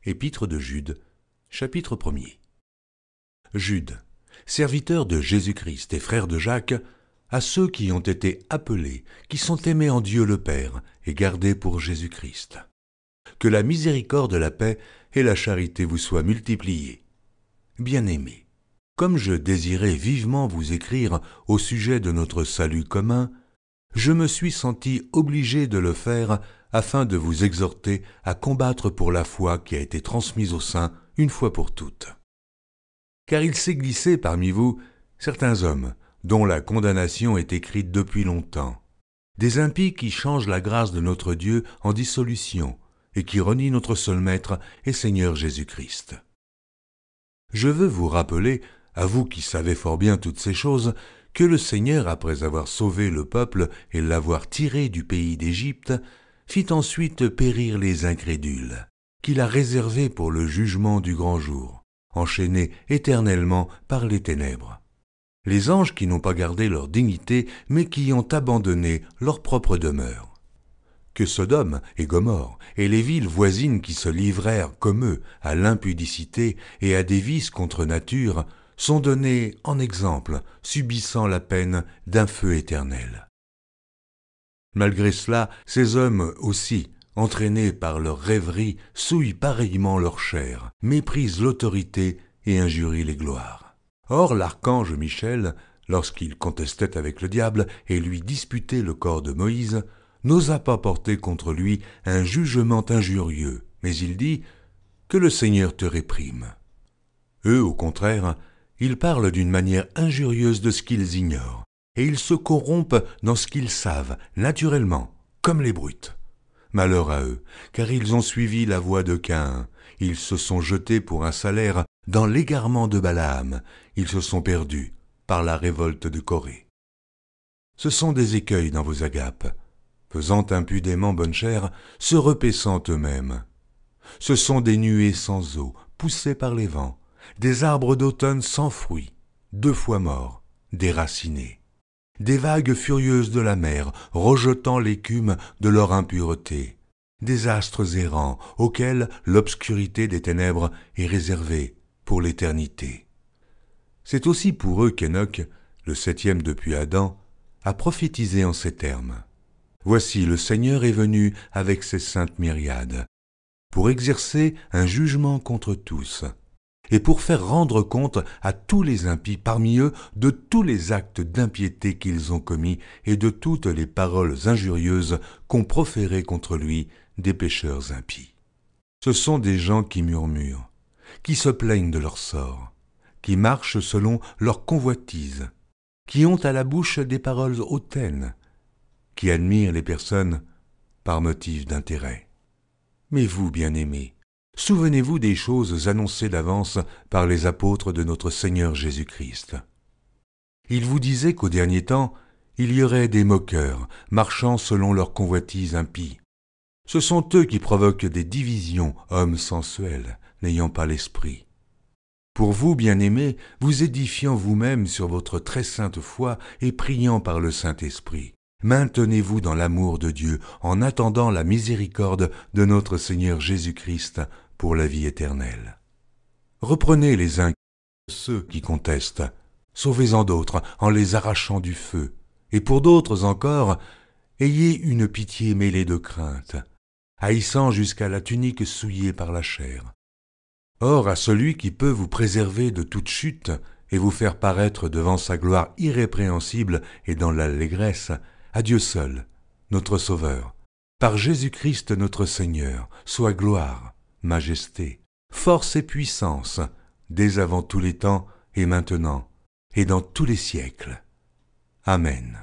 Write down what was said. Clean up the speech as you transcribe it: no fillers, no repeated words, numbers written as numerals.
Épître de Jude, chapitre 1er. Jude, serviteur de Jésus-Christ et frère de Jacques, à ceux qui ont été appelés, qui sont aimés en Dieu le Père et gardés pour Jésus-Christ. Que la miséricorde, la paix et la charité vous soient multipliées. Bien-aimés, comme je désirais vivement vous écrire au sujet de notre salut commun, je me suis senti obligé de le faire afin de vous exhorter à combattre pour la foi qui a été transmise aux saints une fois pour toutes. Car il s'est glissé parmi vous certains hommes dont la condamnation est écrite depuis longtemps, des impies qui changent la grâce de notre Dieu en dissolution et qui renient notre seul Maître et Seigneur Jésus-Christ. Je veux vous rappeler, à vous qui savez fort bien toutes ces choses, que le Seigneur, après avoir sauvé le peuple et l'avoir tiré du pays d'Égypte, fit ensuite périr les incrédules, qu'il a réservés pour le jugement du grand jour, enchaînés éternellement par les ténèbres. Les anges qui n'ont pas gardé leur dignité, mais qui ont abandonné leur propre demeure. Que Sodome et Gomorrhe et les villes voisines qui se livrèrent comme eux à l'impudicité et à des vices contre nature sont donnés en exemple, subissant la peine d'un feu éternel. Malgré cela, ces hommes aussi, entraînés par leur rêverie, souillent pareillement leur chair, méprisent l'autorité et injurient les gloires. Or l'archange Michel, lorsqu'il contestait avec le diable et lui disputait le corps de Moïse, n'osa pas porter contre lui un jugement injurieux, mais il dit « Que le Seigneur te réprime ». Eux, au contraire, ils parlent d'une manière injurieuse de ce qu'ils ignorent, et ils se corrompent dans ce qu'ils savent, naturellement, comme les brutes. Malheur à eux, car ils ont suivi la voie de Caïn, ils se sont jetés pour un salaire dans l'égarement de Balaam, ils se sont perdus par la révolte de Corée. Ce sont des écueils dans vos agapes, faisant impudemment bonne chère, se repaissant eux-mêmes. Ce sont des nuées sans eau, poussées par les vents, des arbres d'automne sans fruits, 2 fois morts, déracinés, des vagues furieuses de la mer, rejetant l'écume de leur impureté, des astres errants auxquels l'obscurité des ténèbres est réservée pour l'éternité. C'est aussi pour eux qu'Enoch, le 7e depuis Adam, a prophétisé en ces termes. Voici, le Seigneur est venu avec ses saintes myriades, pour exercer un jugement contre tous, et pour faire rendre compte à tous les impies parmi eux de tous les actes d'impiété qu'ils ont commis et de toutes les paroles injurieuses qu'ont proférées contre lui des pécheurs impies. Ce sont des gens qui murmurent, qui se plaignent de leur sort, qui marchent selon leur convoitise, qui ont à la bouche des paroles hautaines, qui admirent les personnes par motif d'intérêt. Mais vous, bien-aimés, souvenez-vous des choses annoncées d'avance par les apôtres de notre Seigneur Jésus-Christ. Ils vous disaient qu'au dernier temps, il y aurait des moqueurs, marchant selon leur convoitise impie. Ce sont eux qui provoquent des divisions, hommes sensuels, n'ayant pas l'esprit. Pour vous, bien-aimés, vous édifiant vous-même sur votre très sainte foi et priant par le Saint-Esprit, maintenez-vous dans l'amour de Dieu en attendant la miséricorde de notre Seigneur Jésus-Christ pour la vie éternelle. Reprenez les uns ceux qui contestent, sauvez-en d'autres en les arrachant du feu, et pour d'autres encore, ayez une pitié mêlée de crainte, haïssant jusqu'à la tunique souillée par la chair. Or, à celui qui peut vous préserver de toute chute et vous faire paraître devant sa gloire irrépréhensible et dans l'allégresse, à Dieu seul, notre Sauveur, par Jésus-Christ notre Seigneur, soit gloire, majesté, force et puissance, dès avant tous les temps et maintenant, et dans tous les siècles. Amen.